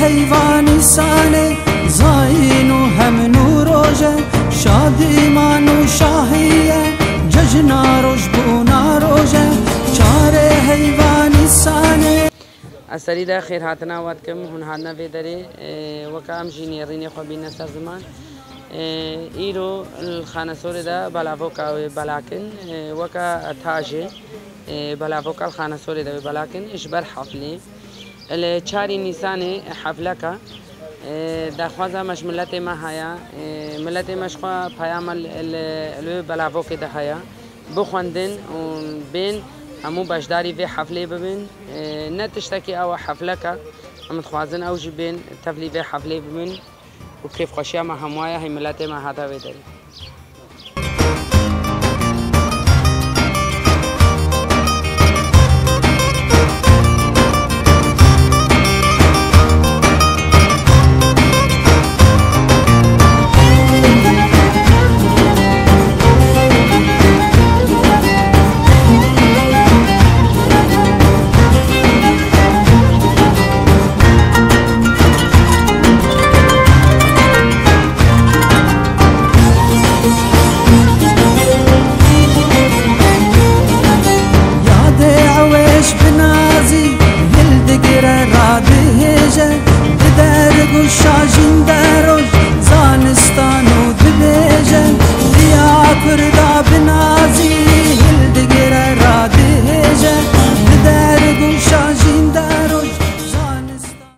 حیوانی سانه زاین و هم نوروژه شادی مانو شاهیه ججنا روش بونا روژه چاره حیوانی سانه السری دا خیر هاتنا واد کم هون هاتنا في داري وكا امجيني ريني خو بينا سر زمان ايرو الخانسور دا بلافوكا بلاكن وكا تاجي بلافوكا الخانسور دا بلاكن اشبر حفلي الشاري نيسان حفلكا دا خوازا مش ملتي ما هيا ملتي مش خو بيام ال بلافوكا دا هيا بخوندن بين همو باشداری في حفله ببین نتشتکی او حفله که هم تخوازن او جبین تفلی في حفله ببین و کیف خوشی ما هموایه هی ملت ما هاتا بداری